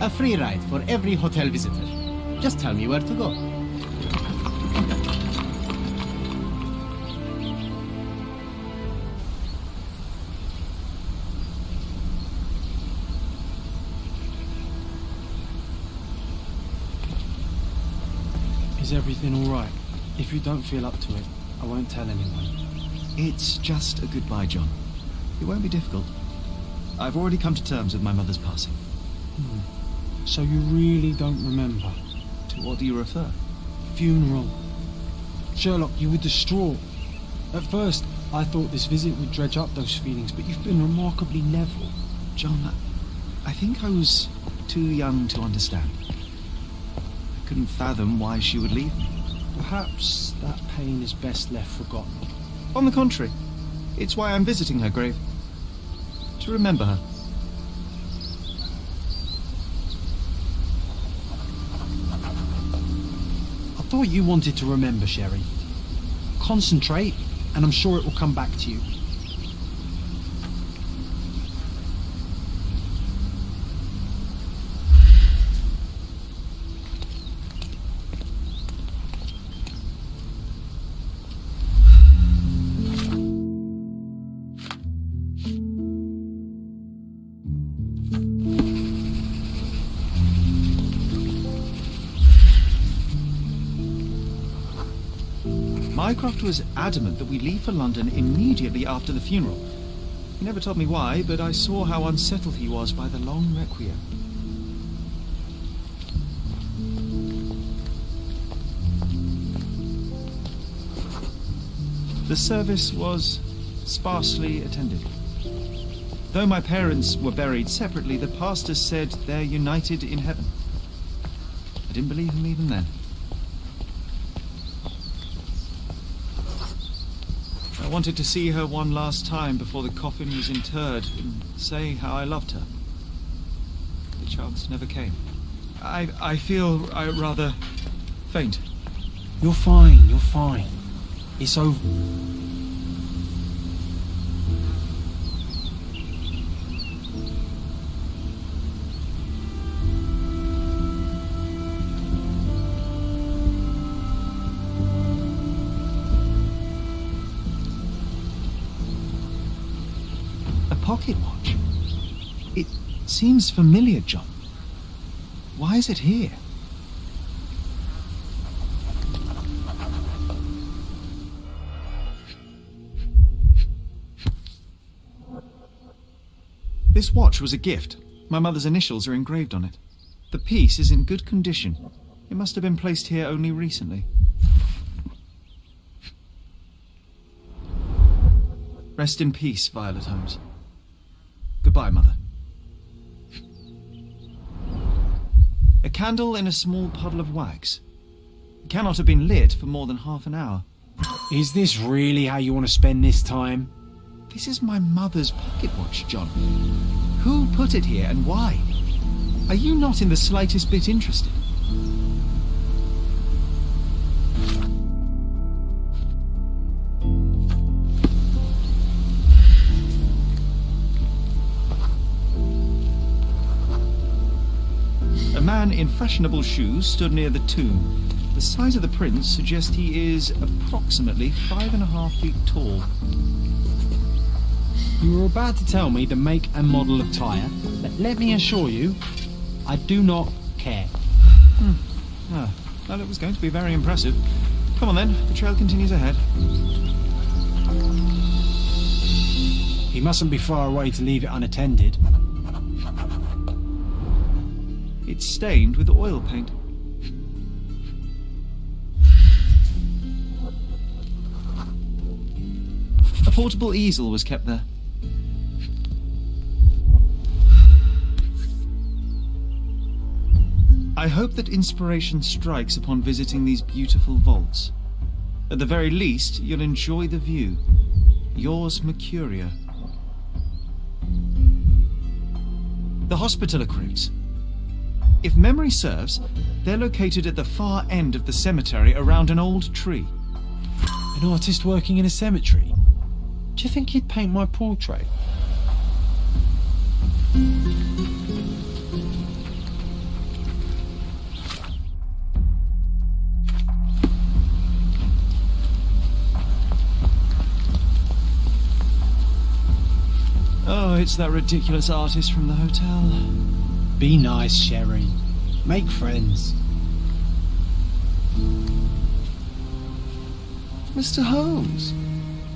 A free ride for every hotel visitor. Just tell me where to go. Is everything all right? If you don't feel up to it, I won't tell anyone. It's just a goodbye, John. It won't be difficult. I've already come to terms with my mother's passing. So you really don't remember? To what do you refer? Funeral. Sherlock, you were distraught. At first, I thought this visit would dredge up those feelings, but you've been remarkably level. John, I think I was too young to understand. I couldn't fathom why she would leave me. Perhaps that pain is best left forgotten. On the contrary, it's why I'm visiting her grave. To remember her. I thought you wanted to remember, Sherry. Concentrate, and I'm sure it will come back to you. Mycroft was adamant that we leave for London immediately after the funeral. He never told me why, but I saw how unsettled he was by the long requiem. The service was sparsely attended. Though my parents were buried separately, the pastor said they're united in heaven. I didn't believe him even then. I wanted to see her one last time before the coffin was interred and say how I loved her. The chance never came. I feel rather faint. You're fine, you're fine. It's over. Pocket watch. It seems familiar, John. Why is it here? This watch was a gift. My mother's initials are engraved on it. The piece is in good condition. It must have been placed here only recently. Rest in peace, Violet Holmes. Goodbye, Mother. A candle in a small puddle of wax. It cannot have been lit for more than half an hour. Is this really how you want to spend this time? This is my mother's pocket watch, John. Who put it here and why? Are you not in the slightest bit interested? A man in fashionable shoes stood near the tomb. The size of the prints suggest he is approximately 5.5 feet tall. You were about to tell me the make and model of tyre, but let me assure you, I do not care. Well, it was going to be very impressive. Come on then, the trail continues ahead. He mustn't be far away to leave it unattended. It's stained with oil paint. A portable easel was kept there. I hope that inspiration strikes upon visiting these beautiful vaults. At the very least, you'll enjoy the view. Yours, Mercuria. The Hospitaller crypts. If memory serves, they're located at the far end of the cemetery around an old tree. An artist working in a cemetery? Do you think he'd paint my portrait? it's that ridiculous artist from the hotel. Be nice, Sherry. Make friends. Mr. Holmes,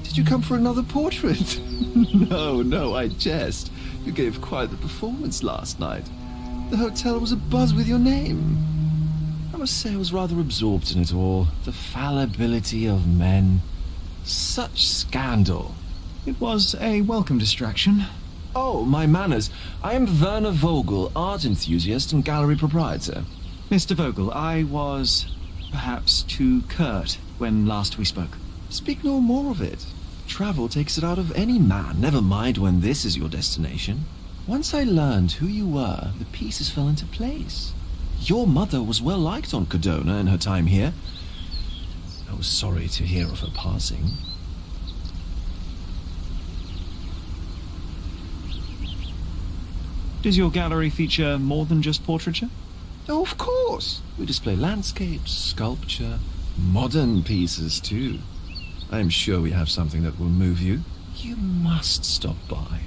did you come for another portrait? No, I jest. You gave quite the performance last night. The hotel was abuzz with your name. I must say I was rather absorbed in it all. The fallibility of men. Such scandal. It was a welcome distraction. Oh, my manners. I am Werner Vogel, art enthusiast and gallery proprietor. Mr. Vogel, I was perhaps too curt when last we spoke. Speak no more of it. Travel takes it out of any man, never mind when this is your destination. Once I learned who you were, the pieces fell into place. Your mother was well liked on Codona in her time here. I was sorry to hear of her passing. Does your gallery feature more than just portraiture? Oh, of course. We display landscapes, sculpture, modern pieces too. I am sure we have something that will move you. You must stop by.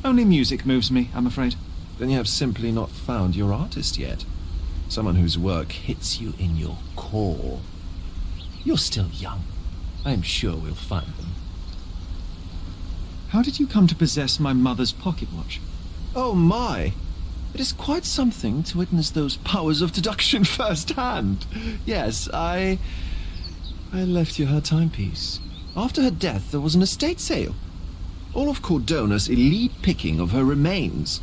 Only music moves me, I'm afraid. Then you have simply not found your artist yet. Someone whose work hits you in your core. You're still young. I am sure we'll find them. How did you come to possess my mother's pocket watch? Oh my! It is quite something to witness those powers of deduction firsthand. Yes, I left you her timepiece. After her death, there was an estate sale. All of Cordona's elite picking of her remains.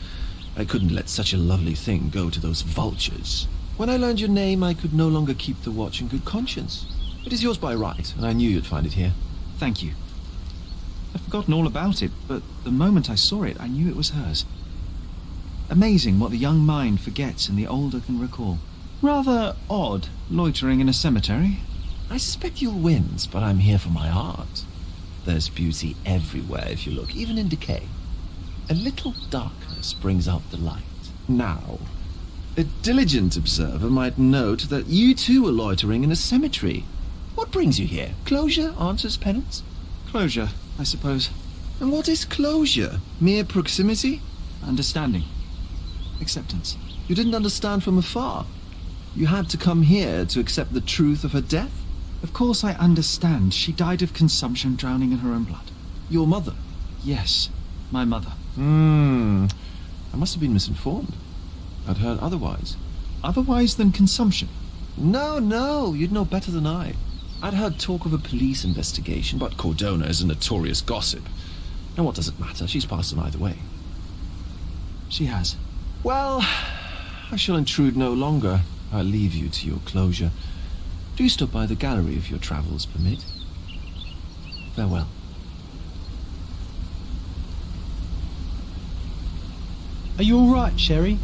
I couldn't let such a lovely thing go to those vultures. When I learned your name, I could no longer keep the watch in good conscience. It is yours by right, and I knew you'd find it here. Thank you. I'd forgotten all about it, but the moment I saw it, I knew it was hers. Amazing what the young mind forgets and the older can recall. Rather odd, loitering in a cemetery. I suspect you'll win, but I'm here for my art. There's beauty everywhere if you look, even in decay. A little darkness brings out the light. Now, a diligent observer might note that you too are loitering in a cemetery. What brings you here? Closure answers penance? Closure, I suppose. And what is closure? Mere proximity? Understanding. Acceptance. You didn't understand from afar. You had to come here to accept the truth of her death? Of course I understand. She died of consumption, drowning in her own blood. Your mother? Yes, my mother. I must have been misinformed. I'd heard otherwise. Otherwise than consumption? No, you'd know better than I. I'd heard talk of a police investigation, but Cordona is a notorious gossip. And what does it matter? She's passed on either way. She has. Well, I shall intrude no longer. I'll leave you to your closure. Do stop by the gallery if your travels permit. Farewell. Are you all right, Sherry?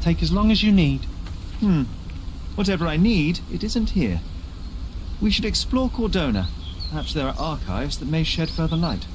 Take as long as you need. Whatever I need, it isn't here. We should explore Cordona. Perhaps there are archives that may shed further light.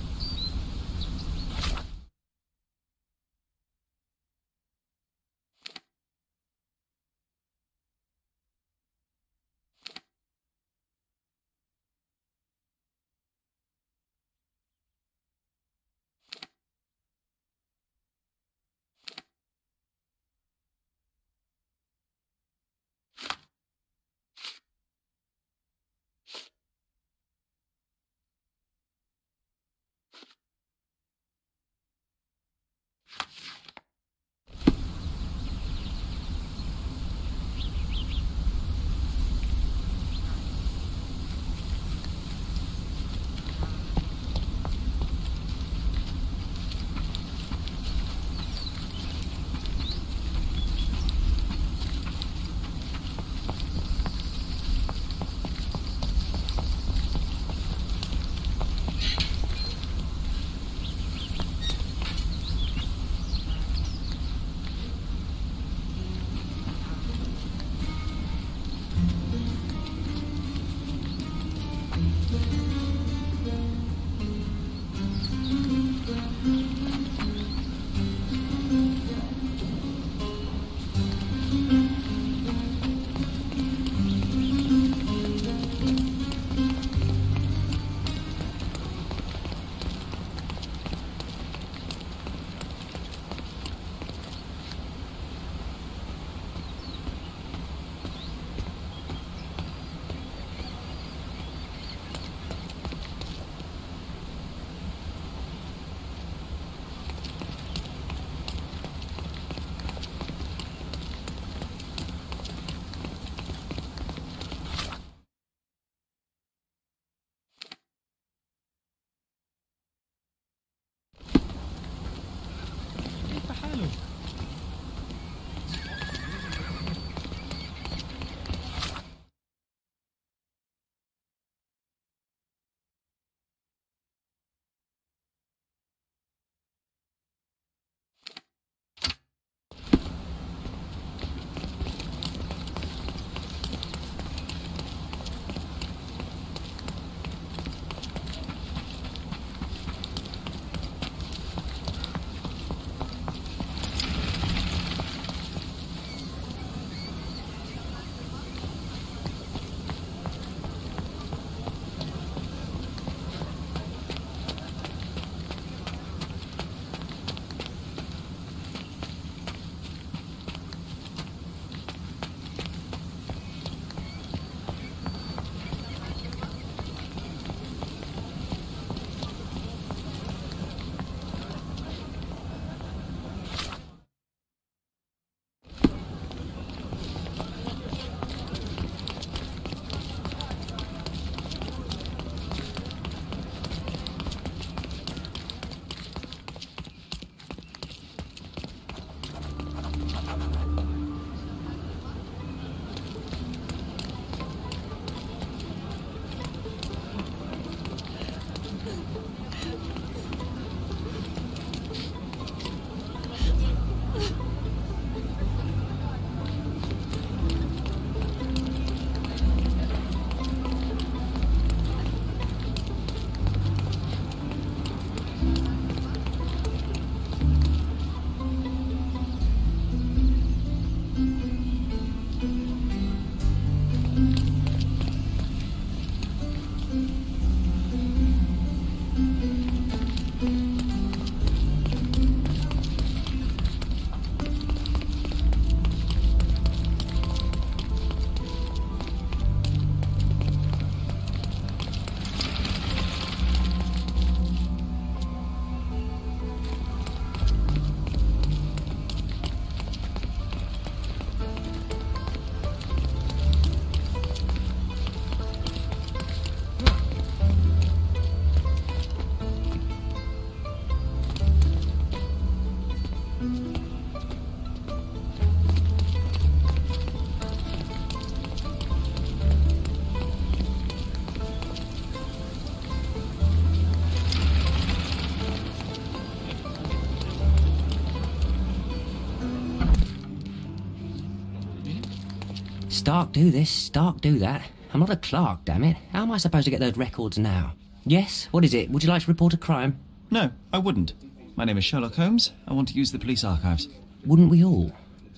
Stark do this, Stark do that. I'm not a clerk, damn it. How am I supposed to get those records now? Yes? What is it? Would you like to report a crime? No, I wouldn't. My name is Sherlock Holmes. I want to use the police archives. Wouldn't we all?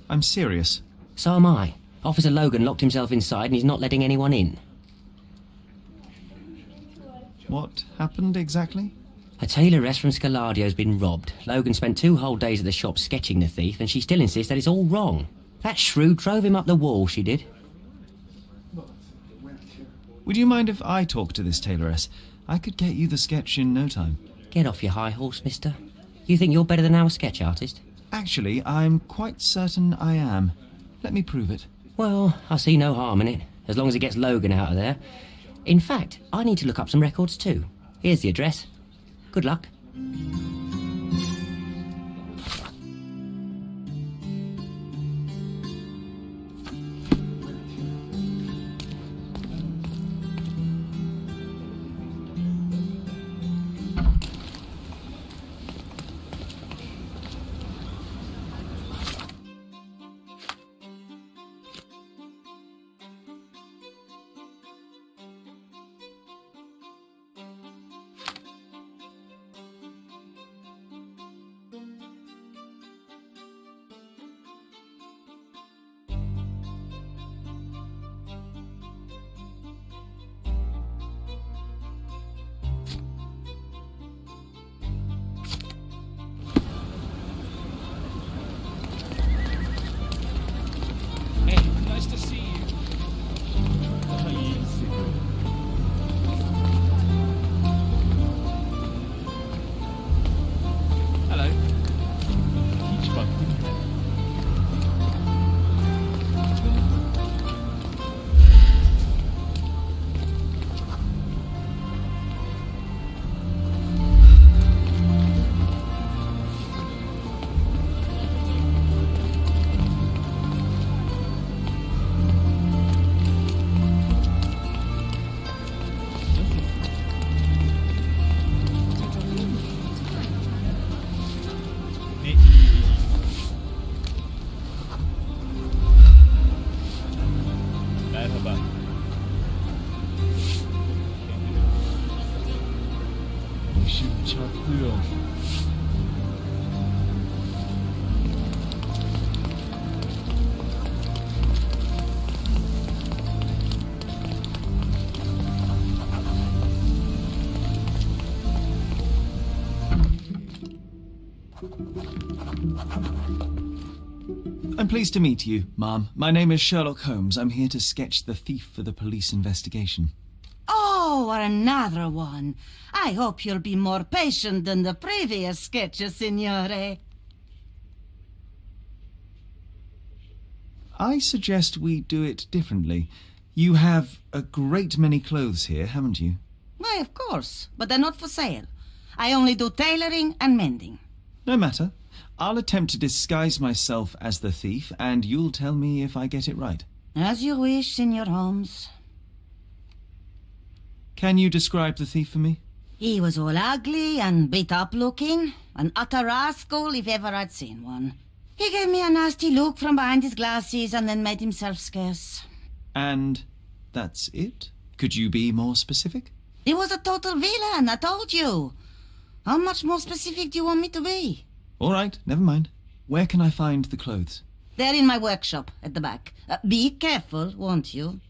I'm serious. So am I. Officer Logan locked himself inside and he's not letting anyone in. What happened exactly? A tailoress from Scaladio's been robbed. Logan spent 2 whole days at the shop sketching the thief, and she still insists that it's all wrong. That shrew drove him up the wall, she did. Would you mind if I talk to this tailoress? I could get you the sketch in no time. Get off your high horse, mister. You think you're better than our sketch artist? Actually, I'm quite certain I am. Let me prove it. Well, I see no harm in it, as long as it gets Logan out of there. In fact, I need to look up some records too. Here's the address. Good luck. I'm pleased to meet you, ma'am. My name is Sherlock Holmes. I'm here to sketch the thief for the police investigation. Oh, another one. I hope you'll be more patient than the previous sketches, signore. I suggest we do it differently. You have a great many clothes here, haven't you? Why, of course, but they're not for sale. I only do tailoring and mending. No matter. I'll attempt to disguise myself as the thief, and you'll tell me if I get it right. As you wish, Signor Holmes. Can you describe the thief for me? He was all ugly and beat-up looking, an utter rascal if ever I'd seen one. He gave me a nasty look from behind his glasses and then made himself scarce. And that's it? Could you be more specific? He was a total villain, I told you. How much more specific do you want me to be? All right, never mind. Where can I find the clothes? They're in my workshop at the back. Be careful, won't you?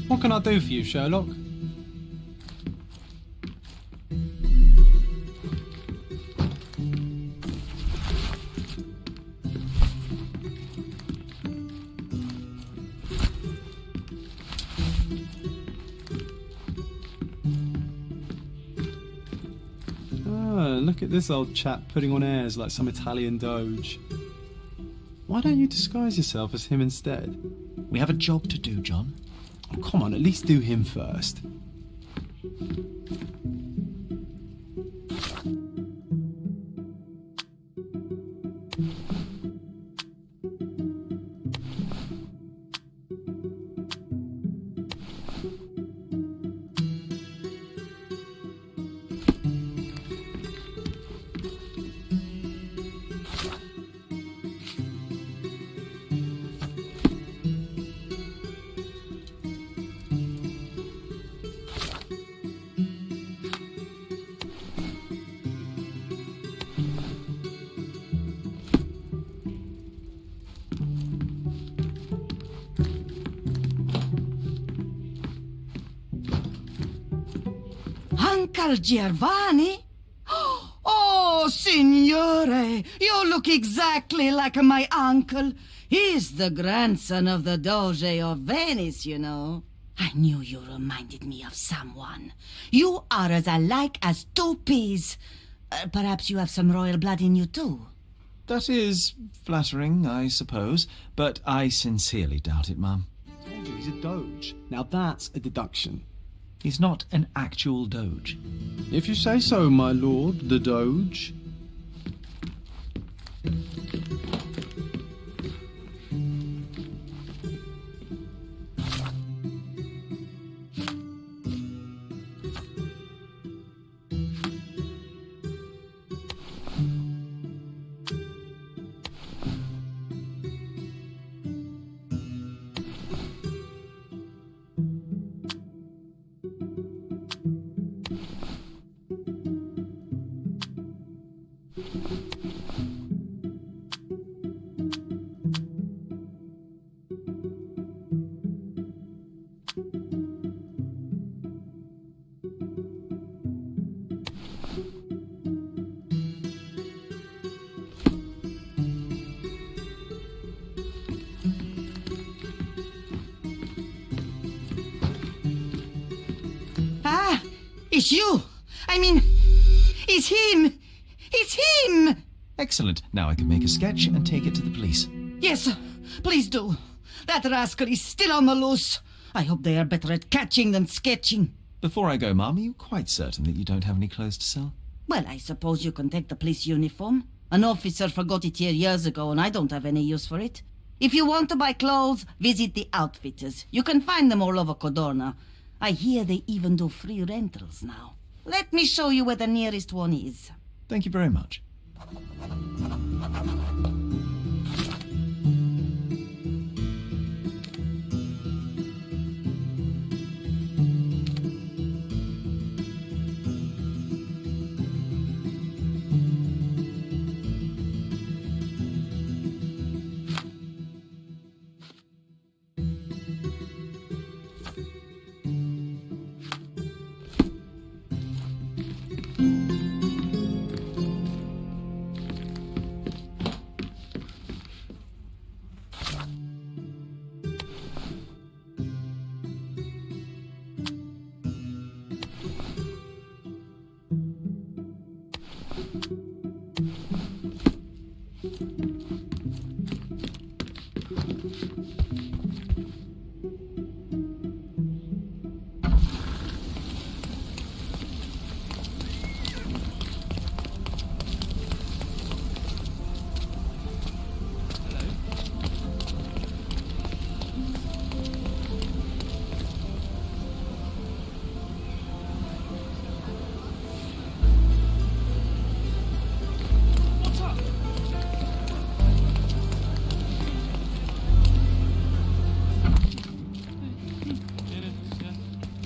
What can I do for you, Sherlock? Look at this old chap putting on airs like some Italian doge. Why don't you disguise yourself as him instead? We have a job to do, John. Oh, come on, at least do him first. Uncle Giovanni? Oh, signore, you look exactly like my uncle. He's the grandson of the Doge of Venice, you know. I knew you reminded me of someone. You are as alike as two peas. Perhaps you have some royal blood in you, too. That is flattering, I suppose, but I sincerely doubt it, ma'am. I told you he's a doge. Now that's a deduction. He's not an actual doge. If you say so, my lord, the doge. It's you! I mean, it's him! It's him! Excellent. Now I can make a sketch and take it to the police. Yes, please do. That rascal is still on the loose. I hope they are better at catching than sketching. Before I go, ma'am, are you quite certain that you don't have any clothes to sell? Well, I suppose you can take the police uniform. An officer forgot it here years ago and I don't have any use for it. If you want to buy clothes, visit the outfitters. You can find them all over Codorna. I hear they even do free rentals now. Let me show you where the nearest one is. Thank you very much.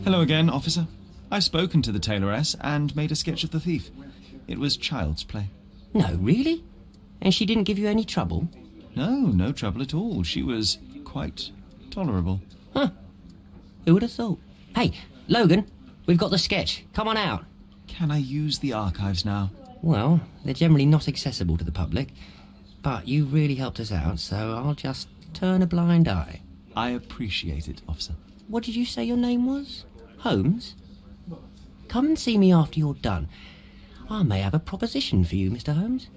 Hello again, officer. I've spoken to the tailoress and made a sketch of the thief. It was child's play. No, really? And she didn't give you any trouble? No trouble at all. She was quite tolerable. Huh. Who would have thought? Hey, Logan, we've got the sketch. Come on out. Can I use the archives now? Well, they're generally not accessible to the public, but you really helped us out, so I'll just turn a blind eye. I appreciate it, officer. What did you say your name was? Holmes? Come and see me after you're done. I may have a proposition for you, Mr. Holmes.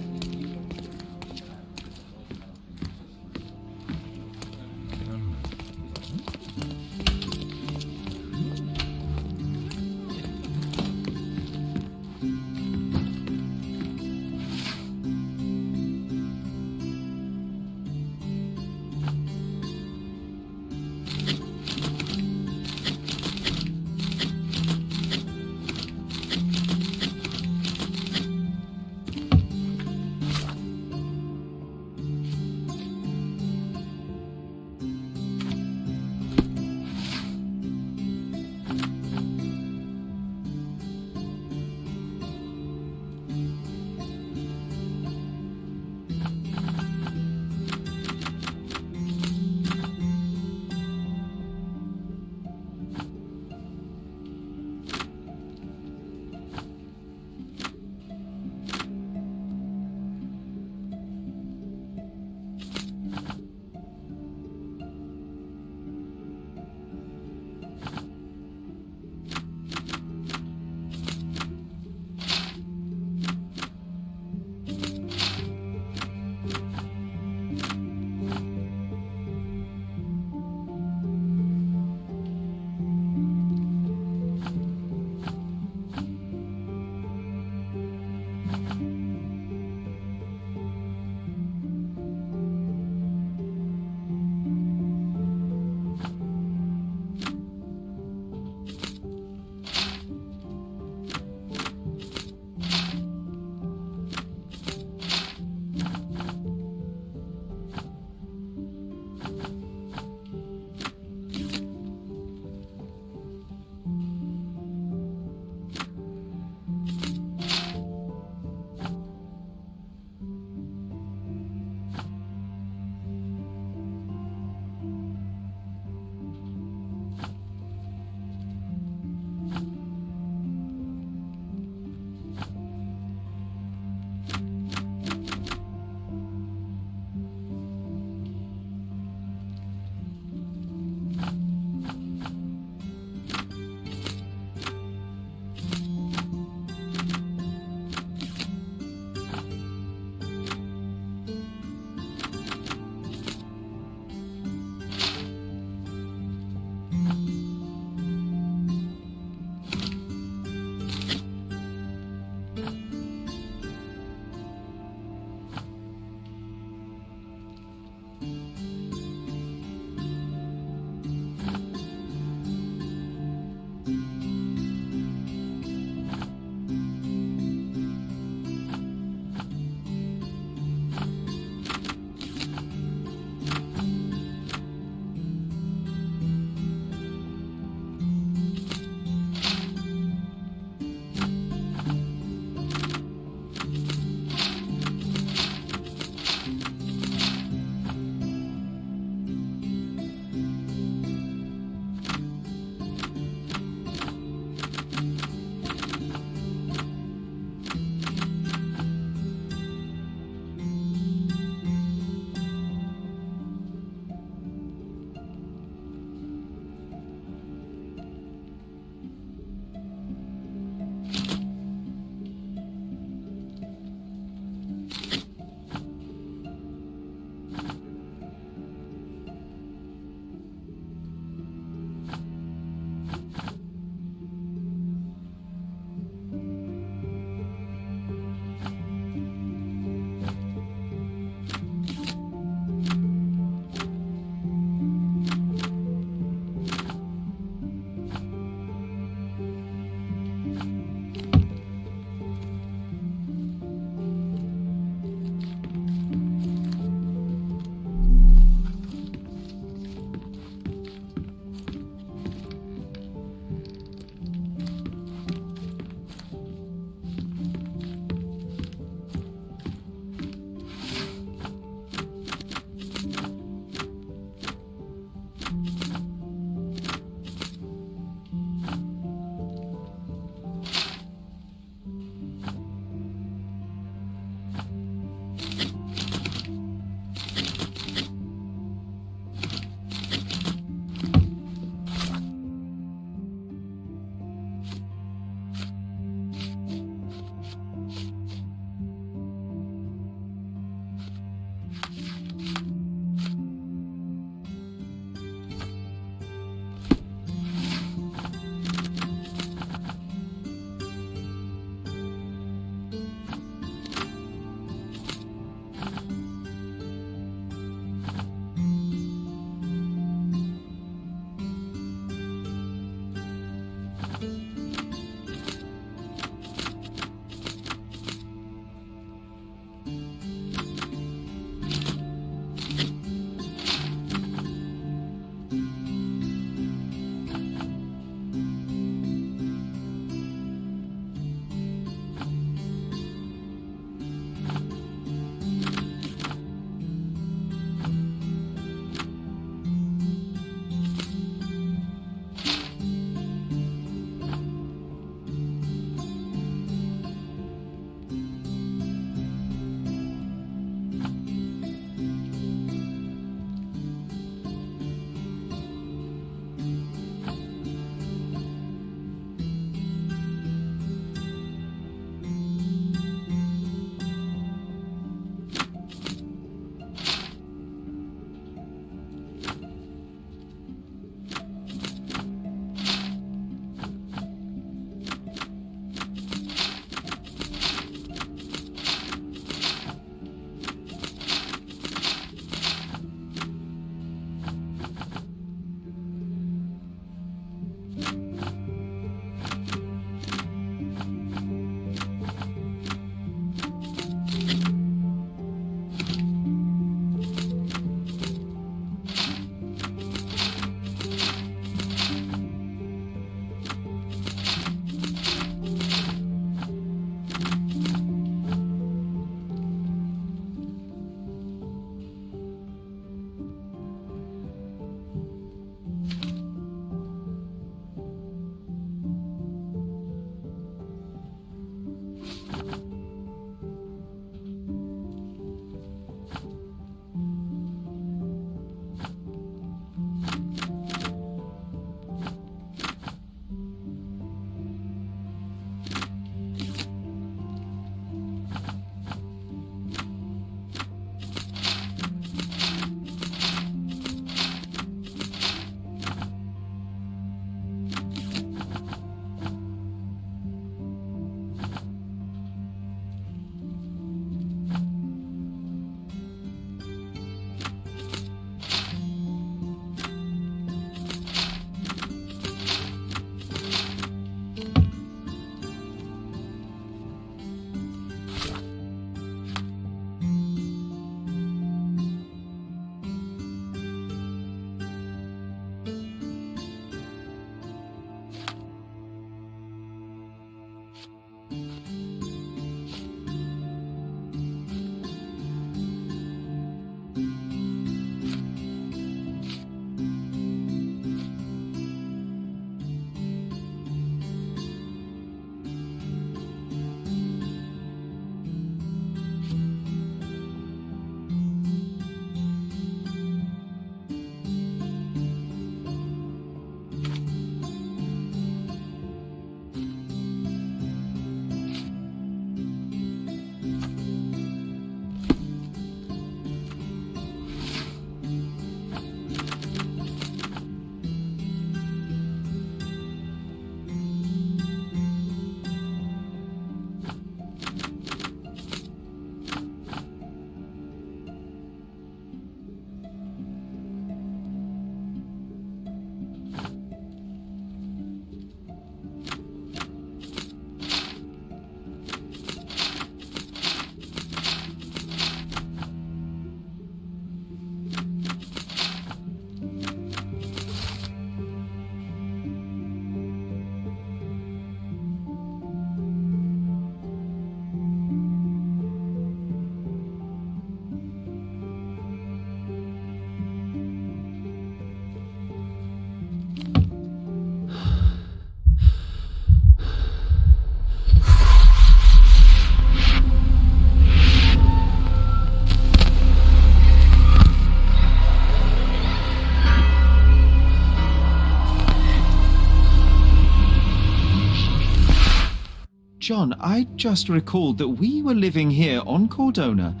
John, I just recalled that we were living here on Cordona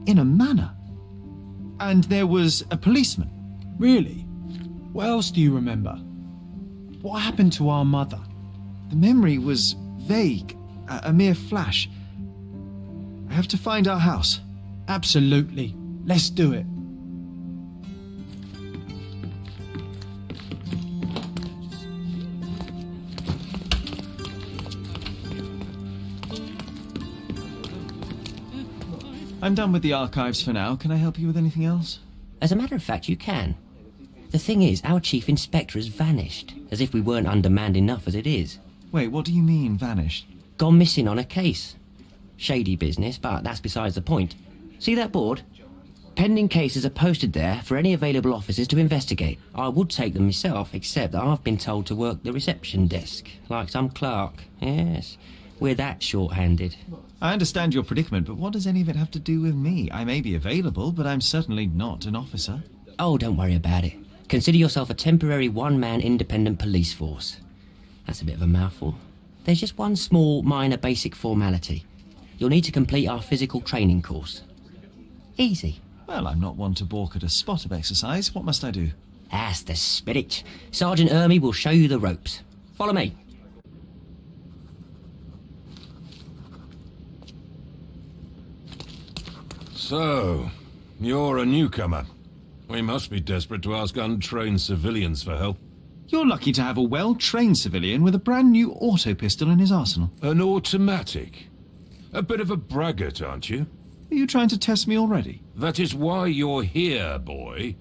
in a manor. And there was a policeman. Really? What else do you remember? What happened to our mother? The memory was vague, a mere flash. I have to find our house. Absolutely. Let's do it. I'm done with the archives for now. Can I help you with anything else? As a matter of fact, you can. The thing is, our chief inspector has vanished, as if we weren't undermanned enough as it is. Wait, what do you mean, vanished? Gone missing on a case. Shady business, but that's besides the point. See that board? Pending cases are posted there for any available officers to investigate. I would take them myself, except that I've been told to work the reception desk, like some clerk. Yes, we're that short-handed. I understand your predicament, but what does any of it have to do with me? I may be available, but I'm certainly not an officer. Oh, don't worry about it. Consider yourself a temporary one-man independent police force. That's a bit of a mouthful. There's just one small, minor, basic formality. You'll need to complete our physical training course. Easy. Well, I'm not one to balk at a spot of exercise. What must I do? That's the spirit. Sergeant Ermy will show you the ropes. Follow me. So, you're a newcomer. We must be desperate to ask untrained civilians for help. You're lucky to have a well-trained civilian with a brand new auto pistol in his arsenal. An automatic? A bit of a braggart, aren't you? Are you trying to test me already? That is why you're here, boy.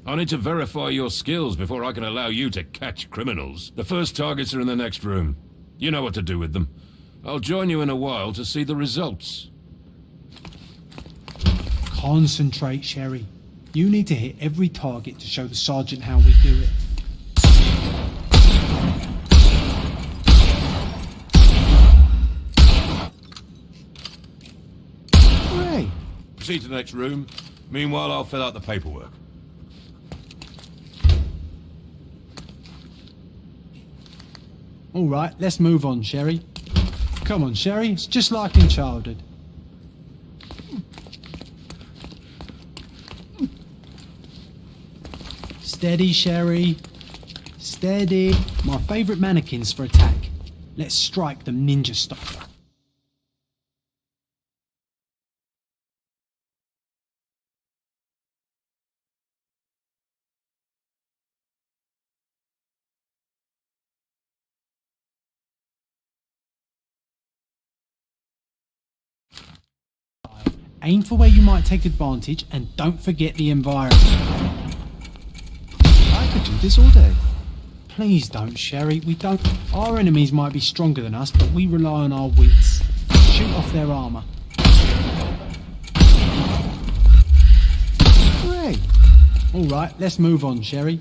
I need to verify your skills before I can allow you to catch criminals. The first targets are in the next room. You know what to do with them. I'll join you in a while to see the results. Concentrate, Sherry. You need to hit every target to show the sergeant how we do it. Hooray! Proceed to the next room. Meanwhile, I'll fill out the paperwork. All right, let's move on, Sherry. Come on, Sherry. It's just like in childhood. Steady, Sherry. Steady. My favourite mannequins for attack. Let's strike them ninja style. Aim for where you might take advantage and don't forget the environment. I could do this all day. Please don't, Sherry. We don't. Our enemies might be stronger than us, but we rely on our wits. Shoot off their armour. Hooray! All right, let's move on, Sherry.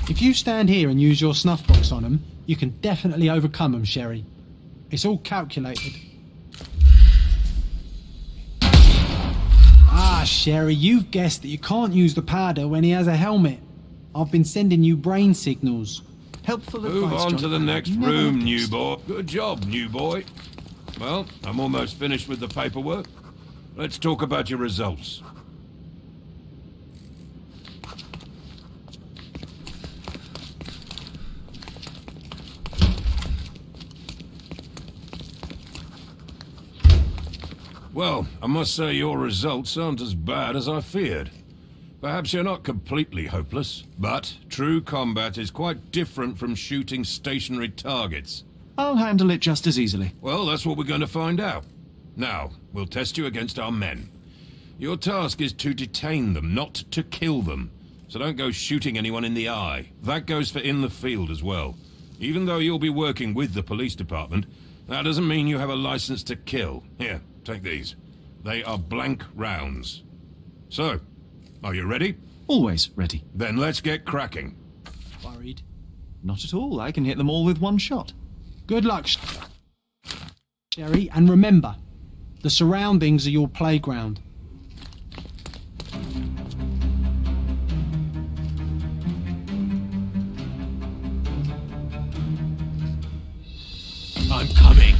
If you stand here and use your snuff box on them, you can definitely overcome them, Sherry. It's all calculated. Ah, Sherry, you've guessed that you can't use the powder when he has a helmet. I've been sending you brain signals. Helpful Move advice, on John. to the next Never room, guessed. new boy. Good job, new boy. Well, I'm almost finished with the paperwork. Let's talk about your results. Well, I must say your results aren't as bad as I feared. Perhaps you're not completely hopeless, but true combat is quite different from shooting stationary targets. I'll handle it just as easily. Well, that's what we're going to find out. Now, we'll test you against our men. Your task is to detain them, not to kill them. So don't go shooting anyone in the eye. That goes for in the field as well. Even though you'll be working with the police department, that doesn't mean you have a license to kill. Here, take these. They are blank rounds. So, are you ready? Always ready. Then let's get cracking. Worried? Not at all. I can hit them all with one shot. Good luck, Sherry, and remember, the surroundings are your playground. I'm coming.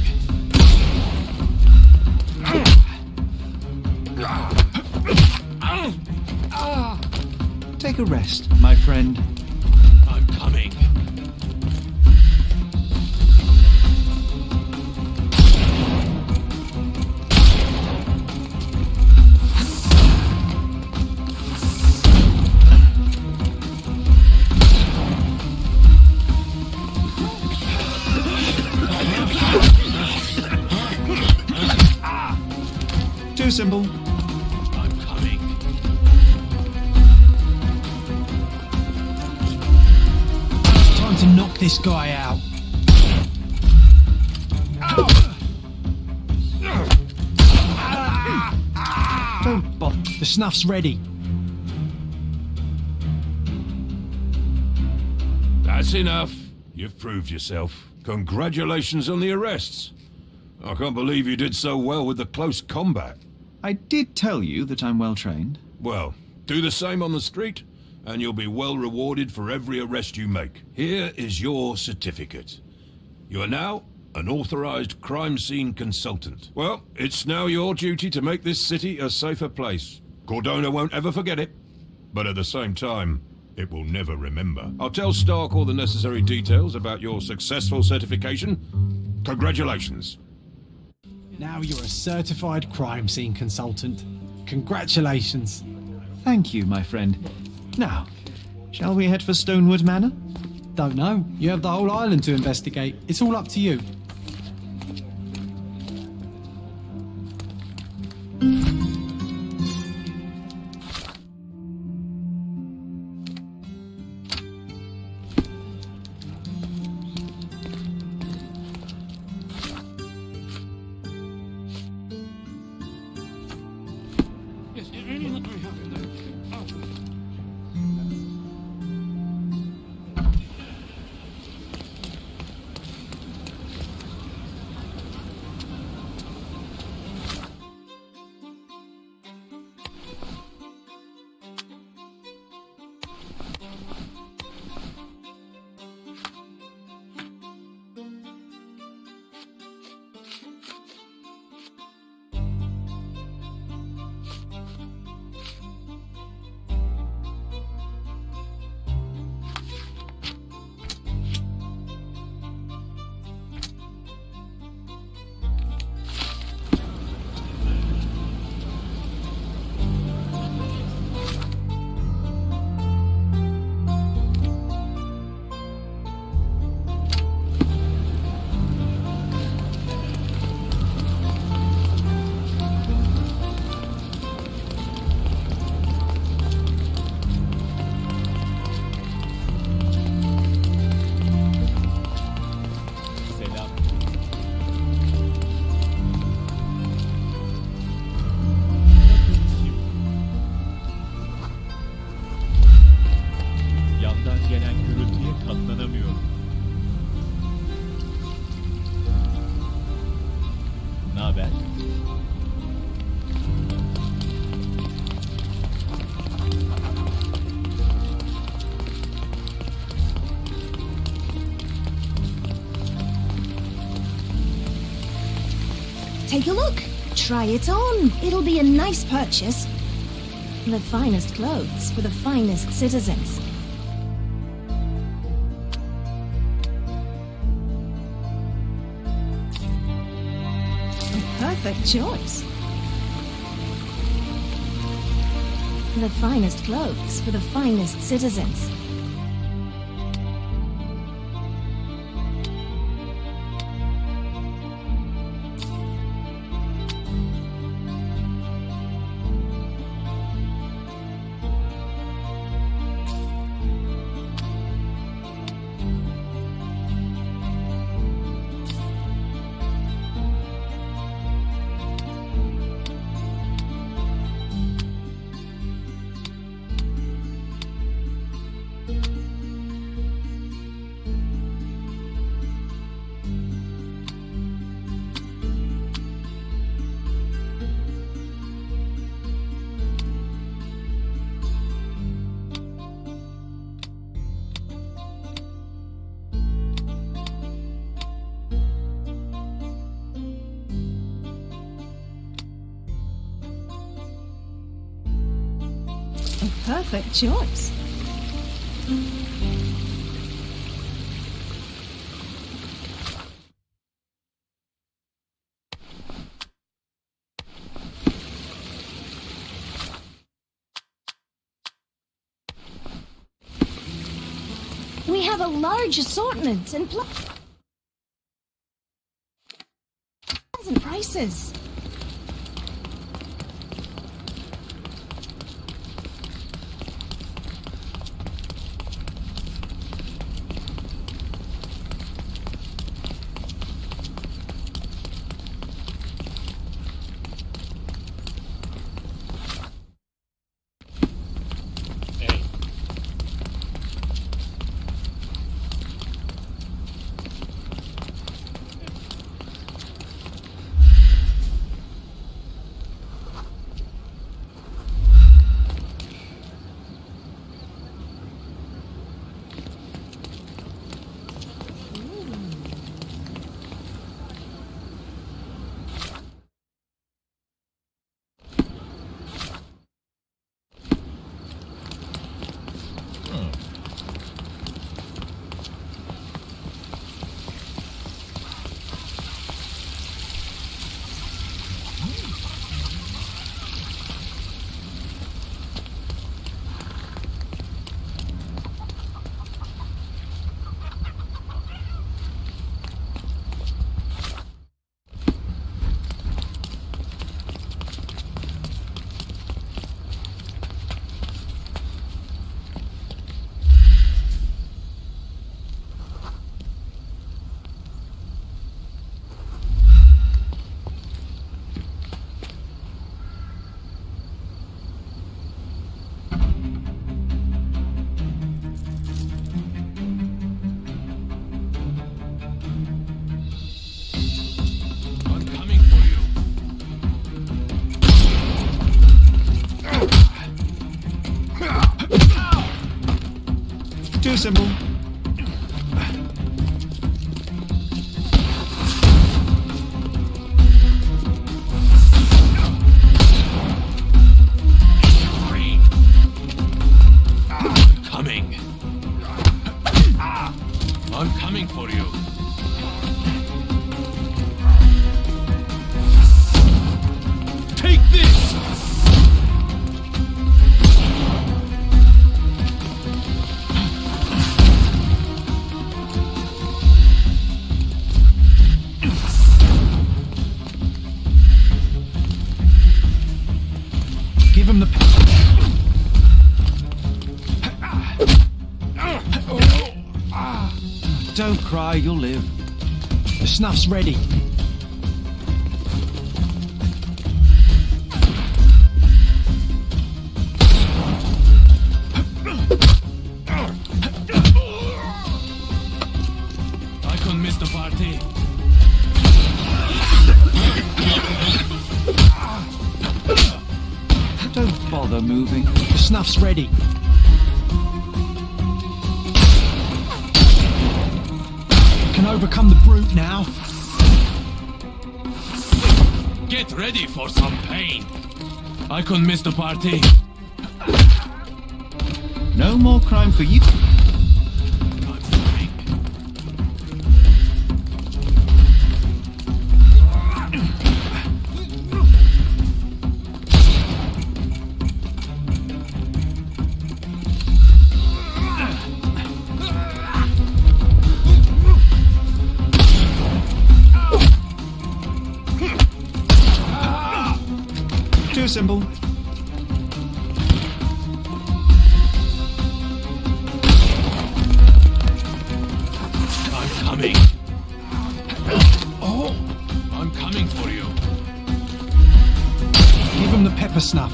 Take a rest, my friend. I'm coming. Too simple. I'm coming. Time to knock this guy out. Don't bother. The snuff's ready. That's enough. You've proved yourself. Congratulations on the arrests. I can't believe you did so well with the close combat. I did tell you that I'm well trained. Well, do the same on the street, and you'll be well rewarded for every arrest you make. Here is your certificate. You are now an authorized crime scene consultant. Well, it's now your duty to make this city a safer place. Cordona won't ever forget it, but at the same time, it will never remember. I'll tell Stark all the necessary details about your successful certification. Congratulations. Now you're a certified crime scene consultant. Congratulations. Thank you, my friend. Now, shall we head for Stonewood Manor? Don't know. You have the whole island to investigate. It's all up to you. Take a look. Try it on. It'll be a nice purchase. The finest clothes for the finest citizens. A perfect choice. The finest clothes for the finest citizens. A perfect choice. We have a large assortment and pleasant prices. Symbol. Coming. I'm coming for you. Take this! Give him the... Don't cry, you'll live. The snuff's ready. I couldn't miss the party. Don't bother moving. The snuff's ready. Can overcome the brute now. Get ready for some pain. I couldn't miss the party. No more crime for you. Symbol. I'm coming. Oh, I'm coming for you. Give him the pepper snuff.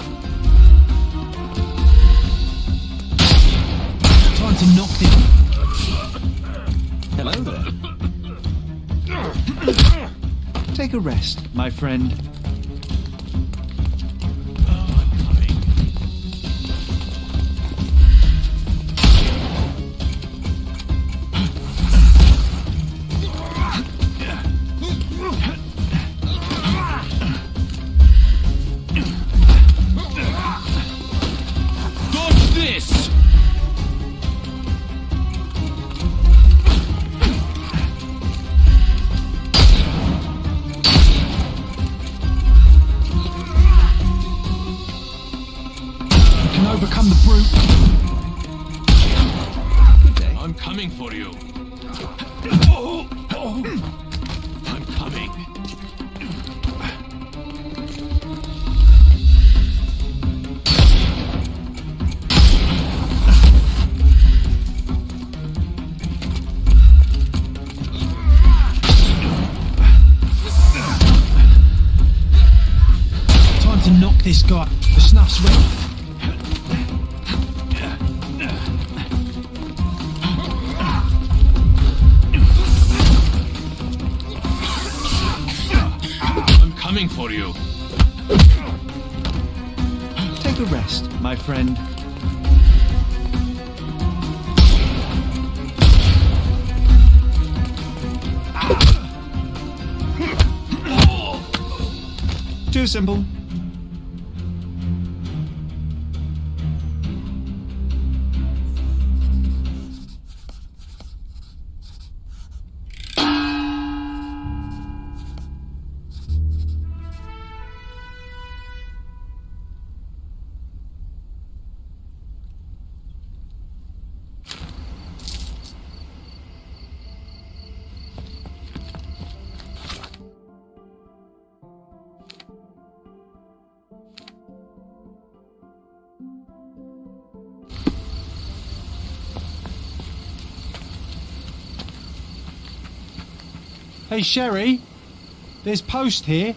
Time to knock him. Hello there. Take a rest, my friend. overcome the brute. Good day. I'm coming for you. I'm coming. Time to knock this guy. The snuff's ready. I'm coming for you. Take a rest. My friend. Too simple. Hey, Sherry. There's post here.